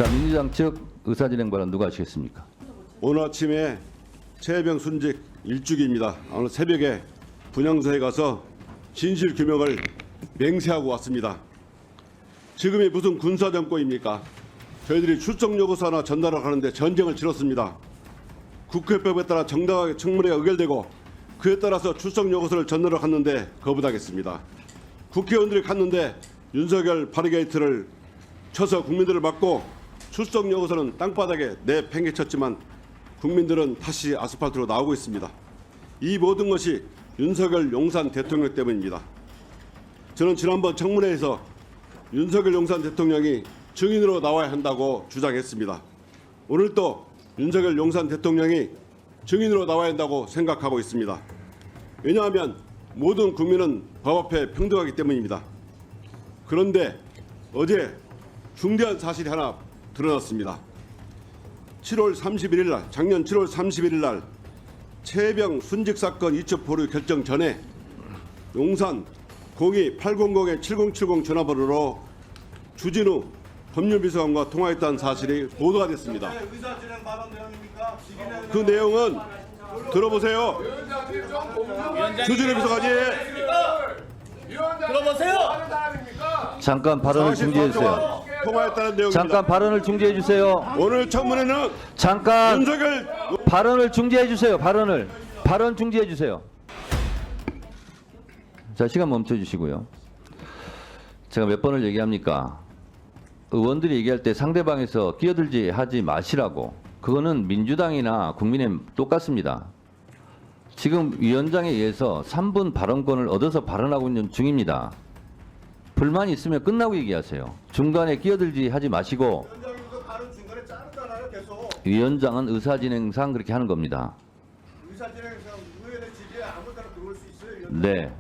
자, 민주당 측 의사진행 발언 누가 하시겠습니까? 오늘 아침에 최혜병 순직 일주기입니다. 오늘 새벽에 분향소에 가서 진실 규명을 맹세하고 왔습니다. 지금이 무슨 군사정권입니까? 저희들이 출석 요구서 하나 전달을 하는데 전쟁을 치렀습니다. 국회법에 따라 정당하게 청문회가 의결되고 그에 따라서 출석 요구서를 전달을 갔는데 거부당했습니다. 국회의원들이 갔는데 윤석열 바리게이트를 쳐서 국민들을 막고 출석 요구서는 땅바닥에 내팽개쳤지만 국민들은 다시 아스팔트로 나오고 있습니다. 이 모든 것이 윤석열 용산 대통령 때문입니다. 저는 지난번 청문회에서 윤석열 용산 대통령이 증인으로 나와야 한다고 주장했습니다. 오늘 또 윤석열 용산 대통령이 증인으로 나와야 한다고 생각하고 있습니다. 왜냐하면 모든 국민은 법 앞에 평등하기 때문입니다. 그런데 어제 중대한 사실이 하나 드러났습니다. 7월 31일 날, 작년 7월 31일 날 최혜병 순직 사건 이첩 보류 결정 전에 용산 02-800-7070 전화번호로 주진우 법률비서관과 통화했다는 사실이 보도가 됐습니다. 그 내용은 들어보세요. 주진우 비서관이 들어보세요. 잠깐 발언을 중지해 주세요. 통화했다는 내용입니다. 잠깐 발언을 중지해 주세요. 오늘 청문회는 잠깐 윤석열 발언을 중지해 주세요. 발언 중지해 주세요. 자, 시간 멈춰 주시고요. 제가 몇 번을 얘기합니까? 의원들이 얘기할 때 상대방에서 끼어들지 하지 마시라고. 그거는 민주당이나 국민의힘 똑같습니다. 지금 위원장에 의해서 3분 발언권을 얻어서 발언하고 있는 중입니다. 불만이 있으면 끝나고 얘기하세요. 중간에 끼어들지 하지 마시고. 위원장은 의사진행상 그렇게 하는 겁니다. 의사진행상 의원의 집에 아무 때나 들어올 수 있어요. 네.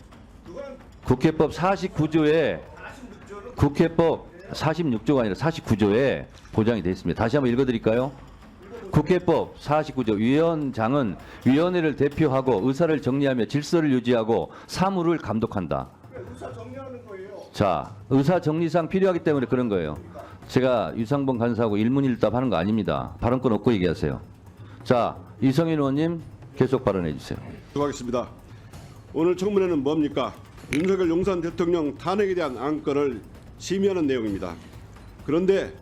그거는 국회법 49조에 46조는 국회법 46조가 아니라 49조에 보장이 되어 있습니다. 다시 한번 읽어드릴까요? 국회법 49조 위원장은 위원회를 대표하고 의사를 정리하며 질서를 유지하고 사무를 감독한다. 의사 정리하는 거예요. 자, 의사 정리상 필요하기 때문에 그런 거예요. 제가 유상범 간사하고 일문일답 하는 거 아닙니다. 발언권 없고 얘기하세요. 자, 이성인 의원님 계속 발언해 주세요. 하겠습니다. 오늘 청문회는 뭡니까? 윤석열 용산 대통령 탄핵에 대한 안건을 심의하는 내용입니다. 그런데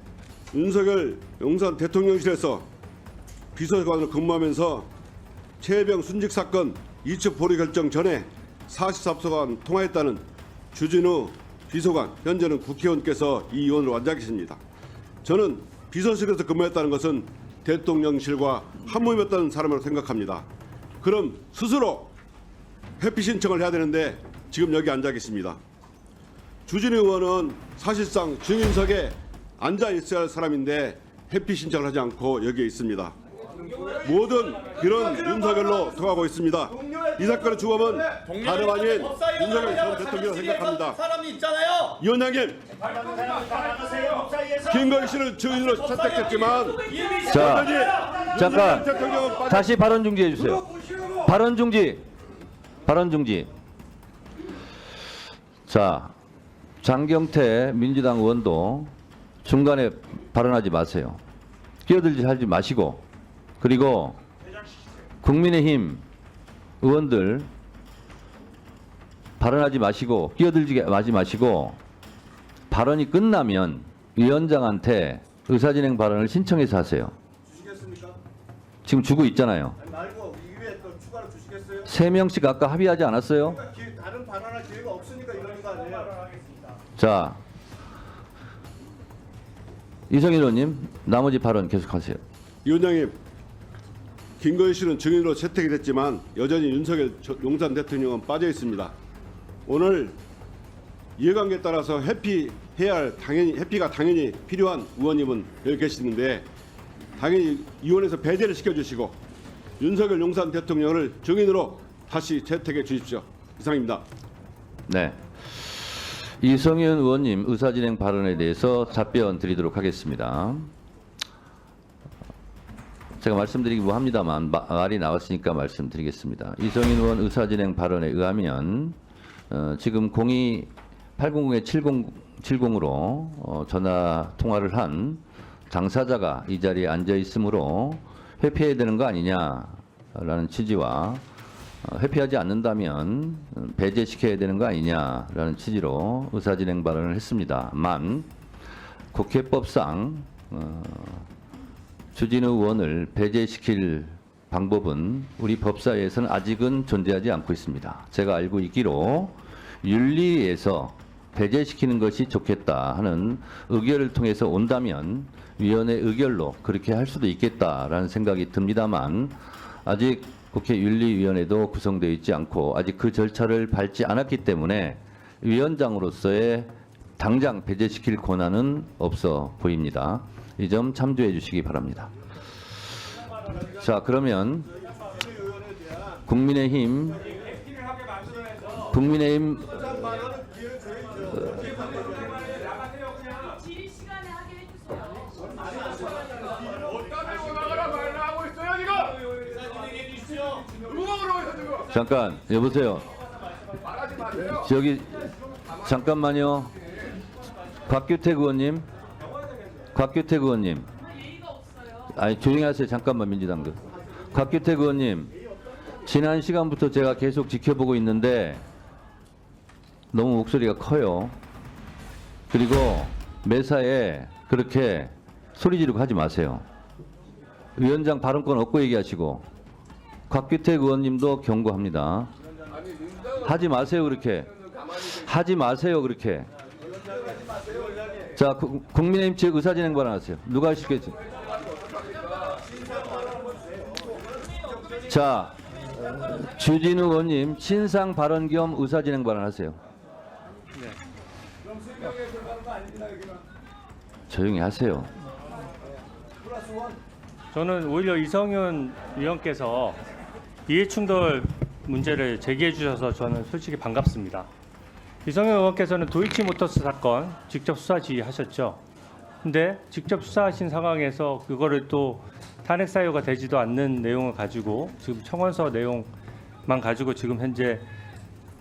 윤석열 용산 대통령실에서 비서관으로 근무하면서 최혜병 순직 사건 이첩 보류 결정 전에 44수간 통화했다는 주진우 비서관, 현재는 국회의원께서 이 의원을 완주하 계십니다. 저는 비서실에서 근무했다는 것은 대통령실과 한몸이었다는 사람으로 생각합니다. 그럼 스스로 회피 신청을 해야 되는데 지금 여기 앉아 계십니다. 주진우 의원은 사실상 증인석에 앉아 있어야 할 사람인데 회피 신청을 하지 않고 여기에 있습니다. 모든 이런 윤석열로 통하고 있습니다. 이 사건의 주범은 다름 아닌 윤석열 전 대통령이라고 생각합니다. 사람이 있잖아요. 위원장님, 김건희 씨를 증인으로 채택했지만 자, 잠깐 다시 발언 중지해 주세요. 발언 중지. 자, 장경태 민주당 의원도 중간에 발언하지 마세요. 끼어들지 하지 마시고, 그리고 국민의힘 의원들 발언하지 마시고 끼어들지 하지 마시고, 발언이 끝나면 위원장한테 의사진행 발언을 신청해서 하세요. 주시겠습니까? 지금 주고 있잖아요. 아니 말고 이후에 또 추가로 주시겠어요? 3명씩 아까 합의하지 않았어요? 그러니까 다른 발언할 기회가 없으니까 이러는 거 아니에요? 자, 이성인 의원님 나머지 발언 계속하세요. 위원장님, 김건희 씨는 증인으로 채택이 됐지만 여전히 윤석열 용산 대통령은 빠져 있습니다. 오늘 이해관계에 따라서 회피해야 할 회피가 당연히 필요한 의원님은 여기 계시는데 당연히 위원회에서 배제를 시켜주시고 윤석열 용산 대통령을 증인으로 다시 채택해 주십시오. 이상입니다. 네. 이성윤 의원님 의사진행 발언에 대해서 답변 드리도록 하겠습니다. 제가 말씀드리기 뭐합니다만 말이 나왔으니까 말씀드리겠습니다. 이성인 의원 의사진행 발언에 의하면 지금 02-800-7070으로 전화 통화를 한 당사자가 이 자리에 앉아 있으므로 회피해야 되는 거 아니냐라는 취지와 회피하지 않는다면 배제시켜야 되는 거 아니냐라는 취지로 의사진행 발언을 했습니다만 국회법상 주진우 의원을 배제시킬 방법은 우리 법사위에서는 아직은 존재하지 않고 있습니다. 제가 알고 있기로 윤리위에서 배제시키는 것이 좋겠다 하는 의결을 통해서 온다면 위원회 의결로 그렇게 할 수도 있겠다라는 생각이 듭니다만 아직 국회 윤리위원회도 구성되어 있지 않고 아직 그 절차를 밟지 않았기 때문에 위원장으로서의 당장 배제시킬 권한은 없어 보입니다. 이 점 참조해 주시기 바랍니다. 자, 그러면 국민의힘 질의 시간에 하게 해주세요. 잠깐 여보세요. 저기 잠깐만요. 곽규택 의원님. 예의가 없어요. 아니 조용히 하세요. 잠깐만 민주당들. 곽규택 의원님. 지난 시간부터 제가 계속 지켜보고 있는데 너무 목소리가 커요. 그리고 매사에 그렇게 소리 지르고 하지 마세요. 위원장 발언권 없고 얘기하시고 곽규택 의원님도 경고합니다. 하지 마세요 그렇게. 하지 마세요 그렇게. 자, 국민의힘 측 의사진행 발언하세요. 누가 하시겠지? 자, 주진우 의원님 친상 발언 겸 의사진행 발언하세요. 조용히 하세요. 저는 오히려 이성윤 의원께서 이해충돌 문제를 제기해 주셔서 저는 솔직히 반갑습니다. 이성윤 의원께서는 도이치모터스 사건 직접 수사 지휘하셨죠. 근데 직접 수사하신 상황에서 그거를 또 탄핵 사유가 되지도 않는 내용을 가지고 지금 청원서 내용만 가지고 지금 현재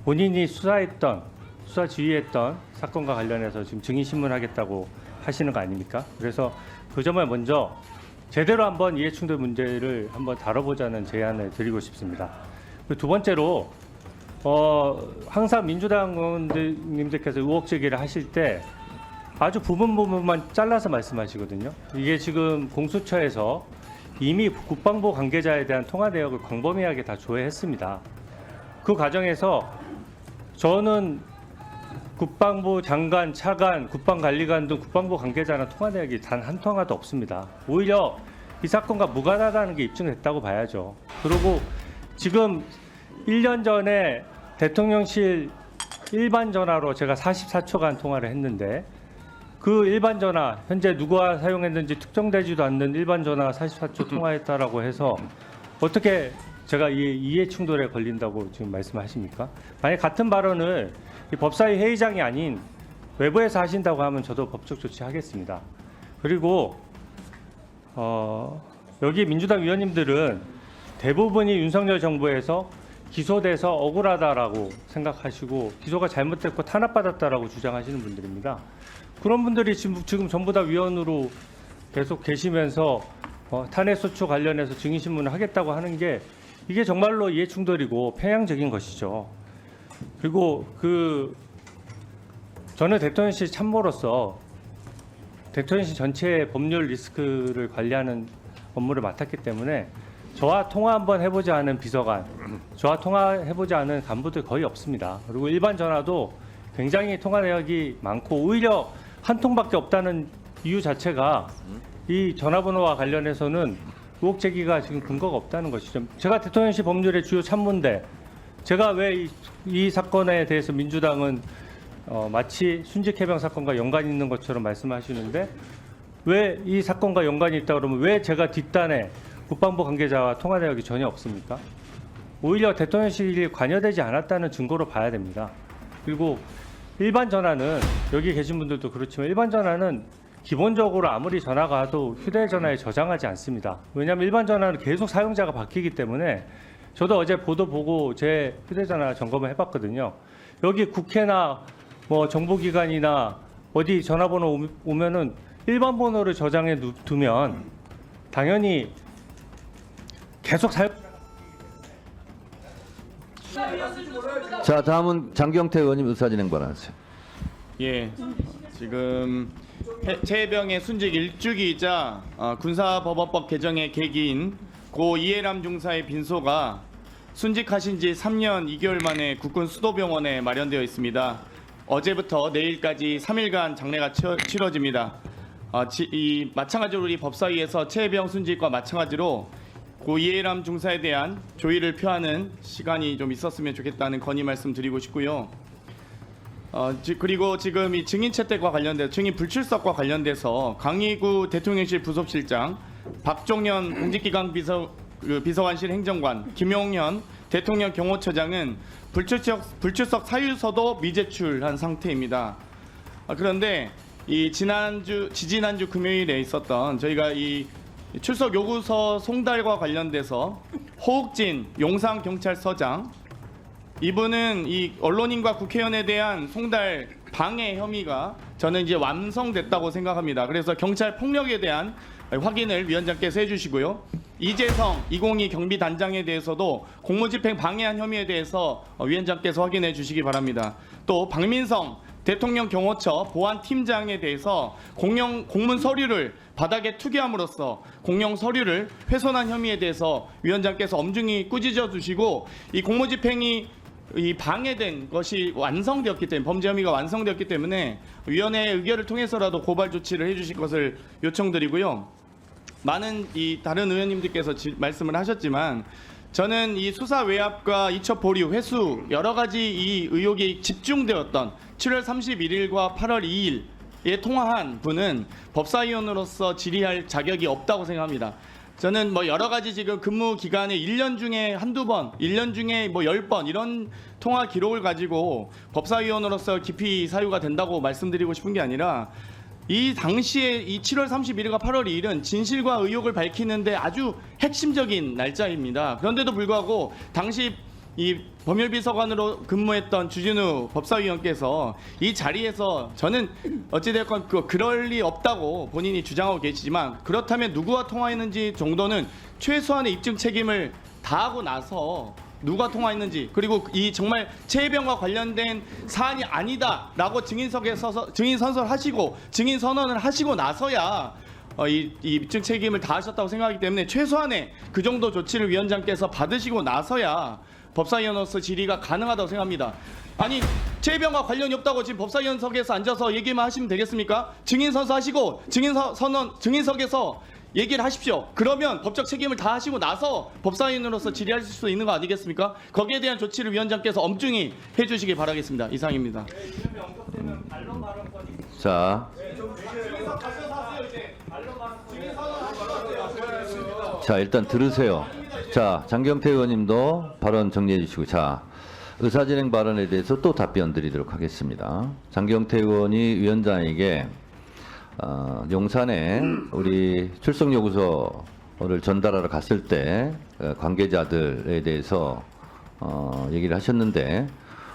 본인이 수사 지휘했던 사건과 관련해서 지금 증인 신문하겠다고 하시는 거 아닙니까? 그래서 그 점을 먼저 제대로 한번 이해충돌 문제를 한번 다뤄보자는 제안을 드리고 싶습니다. 두 번째로 항상 민주당 의원님들께서 의혹 제기를 하실 때 아주 부분만 잘라서 말씀하시거든요. 이게 지금 공수처에서 이미 국방부 관계자에 대한 통화 내역을 광범위하게 다 조회했습니다. 그 과정에서 저는 국방부 장관, 차관, 국방관리관 등 국방부 관계자나 통화 내역이 단 한 통화도 없습니다. 오히려 이 사건과 무관하다는 게 입증됐다고 봐야죠. 그리고 지금 1년 전에 대통령실 일반 전화로 제가 44초간 통화를 했는데 그 일반 전화 현재 누가 사용했는지 특정되지도 않는 일반 전화 44초 통화했다라고 해서 어떻게 제가 이해 충돌에 걸린다고 지금 말씀하십니까? 만약 같은 발언을 이 법사위 회의장이 아닌 외부에서 하신다고 하면 저도 법적 조치하겠습니다. 그리고 여기 민주당 위원님들은 대부분이 윤석열 정부에서 기소돼서 억울하다라고 생각하시고 기소가 잘못됐고 탄압받았다라고 주장하시는 분들입니다. 그런 분들이 지금 전부 다 위원으로 계속 계시면서 탄핵소추 관련해서 증인신문을 하겠다고 하는 게 이게 정말로 이해충돌이고 편향적인 것이죠. 그리고 저는 대통령실 참모로서 대통령실 전체의 법률 리스크를 관리하는 업무를 맡았기 때문에 저와 통화 한번 해보지 않은 비서관, 저와 통화해보지 않은 간부들 거의 없습니다. 그리고 일반 전화도 굉장히 통화 내역이 많고 오히려 한 통밖에 없다는 이유 자체가 이 전화번호와 관련해서는 의혹 제기가 지금 근거가 없다는 것이죠. 제가 대통령실 법률의 주요 참모인데 제가 왜 이 사건에 대해서 민주당은 마치 순직 해병 사건과 연관이 있는 것처럼 말씀하시는데 왜 이 사건과 연관이 있다 그러면 왜 제가 뒷단에 국방부 관계자와 통화 내역이 전혀 없습니까? 오히려 대통령실이 관여되지 않았다는 증거로 봐야 됩니다. 그리고 일반 전화는 여기 계신 분들도 그렇지만 일반 전화는 기본적으로 아무리 전화가 와도 휴대전화에 저장하지 않습니다. 왜냐하면 일반 전화는 계속 사용자가 바뀌기 때문에 저도 어제 보도 보고 제 휴대전화 점검을 해봤거든요. 여기 국회나 뭐 정보기관이나 어디 전화번호 오면은 1번 번호를 저장해 두면 당연히 계속 사용. 자, 다음은 장경태 의원님 의사진행 발언하세요. 예, 지금 최혜병의 순직 일주기이자 군사법원법 개정의 계기인 고 이해람 중사의 빈소가 순직하신 지 3년 2개월 만에 국군 수도병원에 마련되어 있습니다. 어제부터 내일까지 3일간 장례가 치러집니다. 마찬가지로 우리 법사위에서 최혜병 순직과 마찬가지로 고 이해람 중사에 대한 조의를 표하는 시간이 좀 있었으면 좋겠다는 건의 말씀드리고 싶고요. 그리고 지금 이 증인 채택과 관련돼서 증인 불출석과 관련돼서 강의구 대통령실 부속실장, 박종현 공직기강 비서관실 행정관, 김용현 대통령 경호처장은 불출석 사유서도 미제출한 상태입니다. 그런데 이 지지난주 금요일에 있었던 저희가 이 출석 요구서 송달과 관련돼서 호욱진 용산경찰서장, 이분은 이 언론인과 국회의원에 대한 송달 방해 혐의가 저는 이제 완성됐다고 생각합니다. 그래서 경찰 폭력에 대한 확인을 위원장께서 해주시고요. 이재성 202 경비단장에 대해서도 공무집행 방해한 혐의에 대해서 위원장께서 확인해 주시기 바랍니다. 또 박민성 대통령 경호처 보안팀장에 대해서 공문 서류를 바닥에 투기함으로써 공용 서류를 훼손한 혐의에 대해서 위원장께서 엄중히 꾸짖어 주시고, 이 공무집행이 방해된 것이 완성되었기 때문에, 범죄 혐의가 완성되었기 때문에 위원회의 의결을 통해서라도 고발 조치를 해주실 것을 요청드리고요. 많은 이 다른 의원님들께서 말씀을 하셨지만 저는 이 수사 외압과 이첩 보류, 회수 여러 가지 이 의혹이 집중되었던 7월 31일과 8월 2일에 통화한 분은 법사위원으로서 질의할 자격이 없다고 생각합니다. 저는 뭐 여러 가지 지금 근무 기간에 1년 중에 한두 번, 1년 중에 뭐 10번 이런 통화 기록을 가지고 법사위원으로서 깊이 사유가 된다고 말씀드리고 싶은 게 아니라, 이 당시에 이 7월 31일과 8월 2일은 진실과 의혹을 밝히는데 아주 핵심적인 날짜입니다. 그런데도 불구하고 당시 이 법률비서관으로 근무했던 주진우 법사위원께서 이 자리에서, 저는 어찌됐건 그럴 리 없다고 본인이 주장하고 계시지만, 그렇다면 누구와 통화했는지 정도는 최소한의 입증 책임을 다하고 나서 누가 통화했는지, 그리고 이 정말 최혜병과 관련된 사안이 아니다라고 증인 선서하시고 증인 선언을 하시고 나서야 이 입증 책임을 다하셨다고 생각하기 때문에 최소한의 그 정도 조치를 위원장께서 받으시고 나서야 법사위원으로서 질의가 가능하다고 생각합니다. 아니, 최혜병과 관련이 없다고 지금 법사위원석에서 앉아서 얘기만 하시면 되겠습니까? 증인 선서하시고 증인석에서 얘기를 하십시오. 그러면 법적 책임을 다 하시고 나서 법사위원으로서 질의하실 수 있는 거 아니겠습니까? 거기에 대한 조치를 위원장께서 엄중히 해주시기 바라겠습니다. 이상입니다. 자, 일단 들으세요. 자, 장경태 의원님도 발언 정리해 주시고, 자, 의사진행 발언에 대해서 또 답변 드리도록 하겠습니다. 장경태 의원이 위원장에게 용산에 우리 출석 요구서를 전달하러 갔을 때 관계자들에 대해서 얘기를 하셨는데,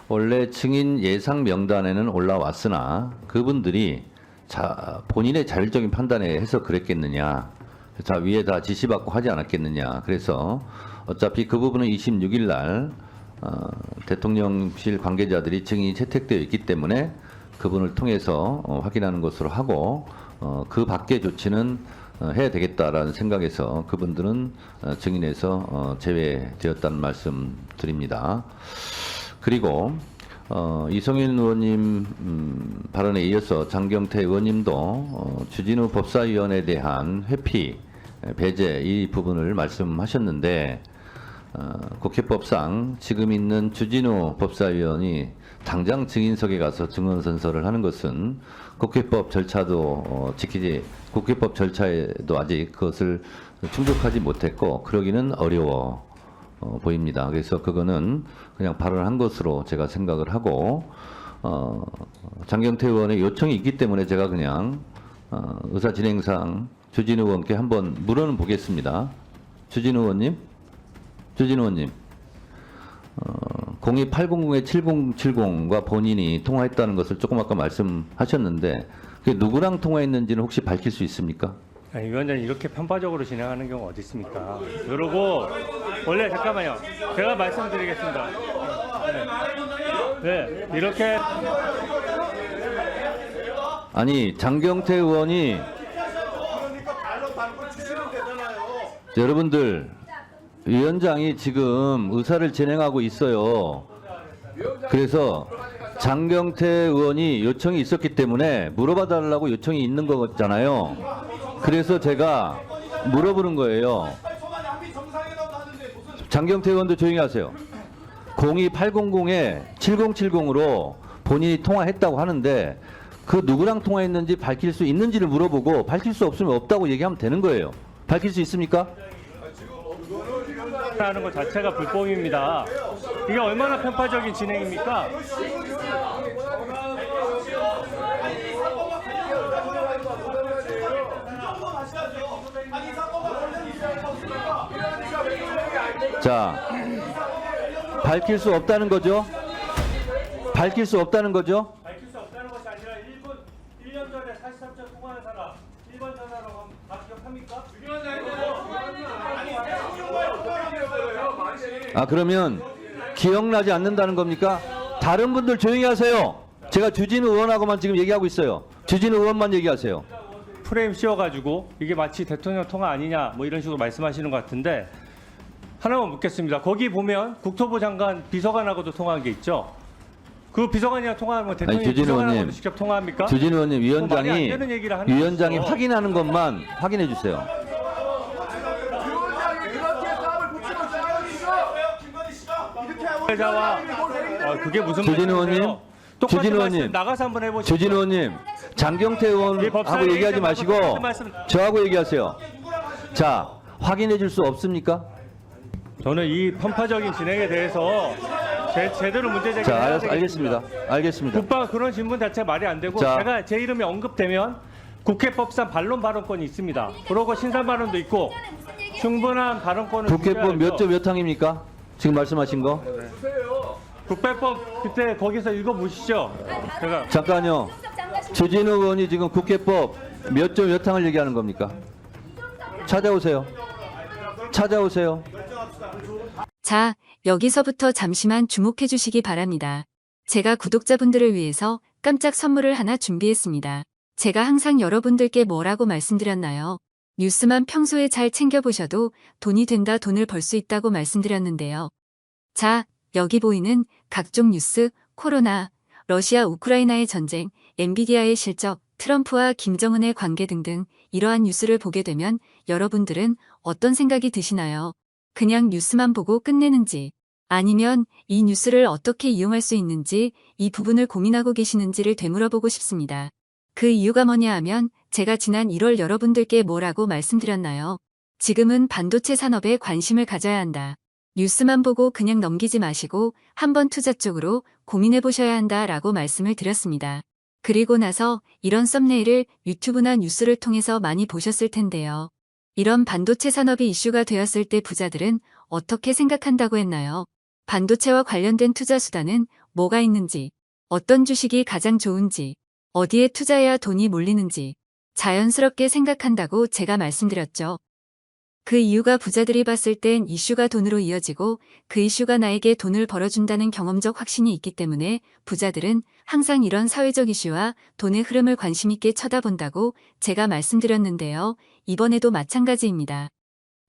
원래 증인 예상 명단에는 올라왔으나 그분들이 본인의 자율적인 판단에 해서 그랬겠느냐, 자, 위에 다 지시받고 하지 않았겠느냐. 그래서 어차피 그 부분은 26일 날 대통령실 관계자들이 증인이 채택되어 있기 때문에 그분을 통해서 확인하는 것으로 하고, 그 밖의 조치는 해야 되겠다라는 생각에서 그분들은 증인에서 제외되었다는 말씀 드립니다. 그리고 이성윤 의원님 발언에 이어서 장경태 의원님도 주진우 법사위원에 대한 회피, 배제 이 부분을 말씀하셨는데, 국회법상 지금 있는 주진우 법사위원이 당장 증인석에 가서 증언 선서를 하는 것은 국회법 절차도 국회법 절차에도 아직 그것을 충족하지 못했고 그러기는 어려워 보입니다. 그래서 그거는 그냥 발언한 것으로 제가 생각을 하고, 장경태 의원의 요청이 있기 때문에 제가 그냥 의사 진행상 주진우 의원께 한번 물어는 보겠습니다. 주진우 의원님, 02800-7070과 본인이 통화했다는 것을 조금 아까 말씀하셨는데, 그 누구랑 통화했는지는 혹시 밝힐 수 있습니까? 아니, 위원장님 이렇게 편파적으로 진행하는 경우 어디 있습니까? 그러고 원래 잠깐만요. 제가 말씀드리겠습니다. 네, 이렇게 아니 장경태 의원이 그러니까 발로 밟고 주시면 되잖아요. 여러분들 위원장이 지금 의사를 진행하고 있어요. 그래서 장경태 의원이 요청이 있었기 때문에 물어봐 달라고 요청이 있는 거잖아요. 그래서 제가 물어보는 거예요. 장경태 의원도 조용히 하세요. 02800에 7070으로 본인이 통화했다고 하는데 그 누구랑 통화했는지 밝힐 수 있는지를 물어보고 밝힐 수 없으면 없다고 얘기하면 되는 거예요. 밝힐 수 있습니까? 하는 것 자체가 불법입니다. 이게 얼마나 편파적인 진행입니까? 자, 밝힐 수 없다는 거죠? 밝힐 수 없다는 거죠? 밝힐 수 없다는 것이 아니라 1년 전에 43초 통화한 사람 1번 전화로 다 기억합니까? 아, 그러면 기억나지 않는다는 겁니까? 다른 분들 조용히 하세요. 제가 주진우 의원하고만 지금 얘기하고 있어요. 주진우 의원만 얘기하세요. 프레임 씌워가지고 이게 마치 대통령 통화 아니냐 뭐 이런 식으로 말씀하시는 것 같은데 하나만 묻겠습니다. 거기 보면 국토부 장관 비서관하고도 통화한 게 있죠. 그 비서관이랑 통화하면 대통령이 주진우 비서관하고도 의원님, 직접 통화합니까? 주진우 의원님, 말이 안 되는 얘기를 하는 위원장이 거죠. 확인하는 것만 확인해 주세요. 회자와 그게 무슨 주진우 말씀이세요? 의원님, 똑같은 주진우 말씀 의원님, 나가서 한번 해보시죠. 주진우 의원님, 장경태 의원하고 법사위 얘기하지 마시고 똑같은 말씀- 저하고 얘기하세요. 자, 확인해 줄 수 없습니까? 저는 이 편파적인 진행에 대해서 제대로 문제 제기를 자, 해야 되겠습니다. 알겠습니다. 알겠습니다. 국방 그런 질문 자체 말이 안 되고 자. 제가 제 이름이 언급되면 국회법상 반론 발언권이 있습니다. 그러고 신상 발언도 있고 충분한 발언권을 국회법 몇 주셔야죠. 조 몇 항입니까? 지금 말씀하신 거? 국회법 그때 거기서 읽어보시죠. 제가 잠깐요. 주진우 의원이 지금 국회법 몇 조 몇 항을 얘기하는 겁니까? 찾아오세요. 찾아오세요. 자, 여기서부터 잠시만 주목해 주시기 바랍니다. 제가 구독자분들을 위해서 깜짝 선물을 하나 준비했습니다. 제가 항상 여러분들께 뭐라고 말씀드렸나요? 뉴스만 평소에 잘 챙겨보셔도 돈이 된다, 돈을 벌 수 있다고 말씀드렸는데요. 자, 여기 보이는 각종 뉴스, 코로나, 러시아 우크라이나의 전쟁, 엔비디아의 실적, 트럼프와 김정은의 관계 등등 이러한 뉴스를 보게 되면 여러분들은 어떤 생각이 드시나요? 그냥 뉴스만 보고 끝내는지 아니면 이 뉴스를 어떻게 이용할 수 있는지 이 부분을 고민하고 계시는지를 되물어보고 싶습니다. 그 이유가 뭐냐 하면 제가 지난 1월 여러분들께 뭐라고 말씀드렸나요? 지금은 반도체 산업에 관심을 가져야 한다. 뉴스만 보고 그냥 넘기지 마시고 한번 투자 쪽으로 고민해 보셔야 한다라고 말씀을 드렸습니다. 그리고 나서 이런 썸네일을 유튜브나 뉴스를 통해서 많이 보셨을 텐데요. 이런 반도체 산업이 이슈가 되었을 때 부자들은 어떻게 생각한다고 했나요? 반도체와 관련된 투자 수단은 뭐가 있는지, 어떤 주식이 가장 좋은지, 어디에 투자해야 돈이 몰리는지 자연스럽게 생각한다고 제가 말씀드렸죠. 그 이유가 부자들이 봤을 땐 이슈가 돈으로 이어지고 그 이슈가 나에게 돈을 벌어준다는 경험적 확신이 있기 때문에 부자들은 항상 이런 사회적 이슈와 돈의 흐름을 관심 있게 쳐다본다고 제가 말씀드렸는데요. 이번에도 마찬가지입니다.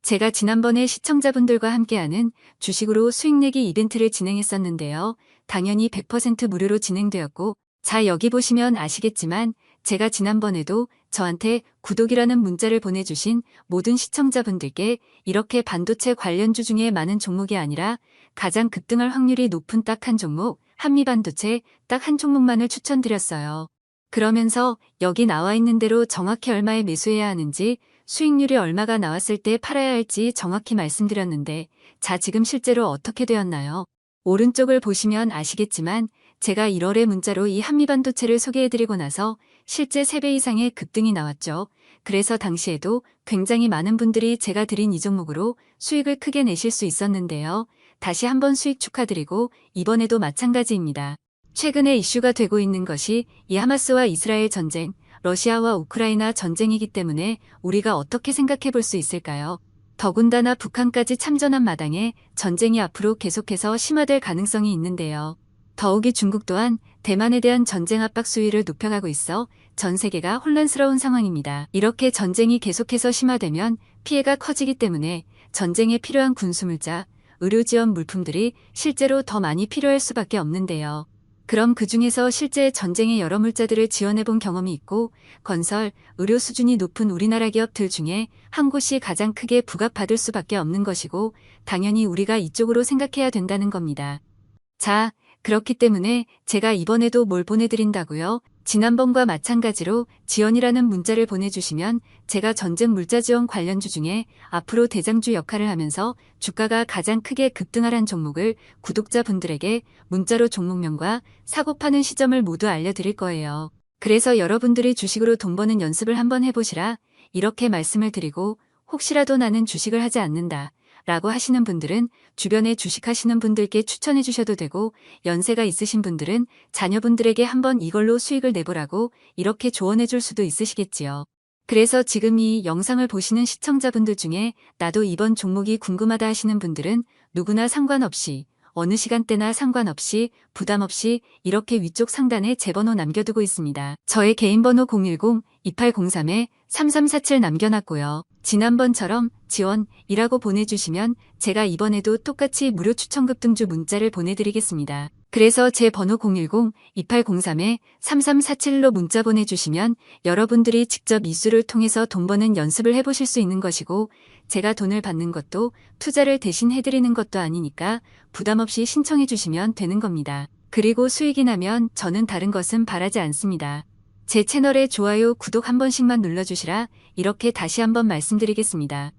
제가 지난번에 시청자분들과 함께하는 주식으로 수익 내기 이벤트를 진행했었는데요. 당연히 100% 무료로 진행되었고 자, 여기 보시면 아시겠지만 제가 지난번에도 저한테 구독이라는 문자를 보내주신 모든 시청자분들께 이렇게 반도체 관련주 중에 많은 종목이 아니라 가장 급등할 확률이 높은 딱 한 종목, 한미반도체 딱 한 종목만을 추천드렸어요. 그러면서 여기 나와 있는 대로 정확히 얼마에 매수해야 하는지 수익률이 얼마가 나왔을 때 팔아야 할지 정확히 말씀드렸는데 자, 지금 실제로 어떻게 되었나요? 오른쪽을 보시면 아시겠지만 제가 1월에 문자로 이 한미반도체를 소개해드리고 나서 실제 3배 이상의 급등이 나왔죠. 그래서 당시에도 굉장히 많은 분들이 제가 드린 이 종목으로 수익을 크게 내실 수 있었는데요. 다시 한번 수익 축하드리고 이번에도 마찬가지입니다. 최근에 이슈가 되고 있는 것이 이 하마스와 이스라엘 전쟁, 러시아와 우크라이나 전쟁이기 때문에 우리가 어떻게 생각해 볼 수 있을까요? 더군다나 북한까지 참전한 마당에 전쟁이 앞으로 계속해서 심화될 가능성이 있는데요. 더욱이 중국 또한 대만에 대한 전쟁 압박 수위를 높여가고 있어 전 세계가 혼란스러운 상황입니다. 이렇게 전쟁이 계속해서 심화되면 피해가 커지기 때문에 전쟁에 필요한 군수물자, 의료 지원 물품들이 실제로 더 많이 필요할 수밖에 없는데요. 그럼 그 중에서 실제 전쟁의 여러 물자들을 지원해 본 경험이 있고 건설, 의료 수준이 높은 우리나라 기업들 중에 한 곳이 가장 크게 부각받을 수밖에 없는 것이고 당연히 우리가 이쪽으로 생각해야 된다는 겁니다. 자, 그렇기 때문에 제가 이번에도 뭘 보내드린다고요? 지난번과 마찬가지로 지원이라는 문자를 보내주시면 제가 전쟁 물자 지원 관련주 중에 앞으로 대장주 역할을 하면서 주가가 가장 크게 급등할 종목을 구독자분들에게 문자로 종목명과 사고 파는 시점을 모두 알려드릴 거예요. 그래서 여러분들이 주식으로 돈 버는 연습을 한번 해보시라 이렇게 말씀을 드리고 혹시라도 나는 주식을 하지 않는다 라고 하시는 분들은 주변에 주식하시는 분들께 추천해 주셔도 되고 연세가 있으신 분들은 자녀분들에게 한번 이걸로 수익을 내보라고 이렇게 조언해 줄 수도 있으시겠지요. 그래서 지금 이 영상을 보시는 시청자분들 중에 나도 이번 종목이 궁금하다 하시는 분들은 누구나 상관없이 어느 시간대나 상관없이 부담 없이 이렇게 위쪽 상단에 제 번호 남겨두고 있습니다. 저의 개인 번호 010-2803-3347 남겨놨고요. 지난번처럼 지원이라고 보내주시면 제가 이번에도 똑같이 무료 추천 급등주 문자를 보내드리겠습니다. 그래서 제 번호 010-2803-3347로 문자 보내주시면 여러분들이 직접 이수를 통해서 돈 버는 연습을 해보실 수 있는 것이고 제가 돈을 받는 것도 투자를 대신 해드리는 것도 아니니까 부담 없이 신청해 주시면 되는 겁니다. 그리고 수익이 나면 저는 다른 것은 바라지 않습니다. 제 채널에 좋아요, 구독 한 번씩만 눌러주시라 이렇게 다시 한번 말씀드리겠습니다.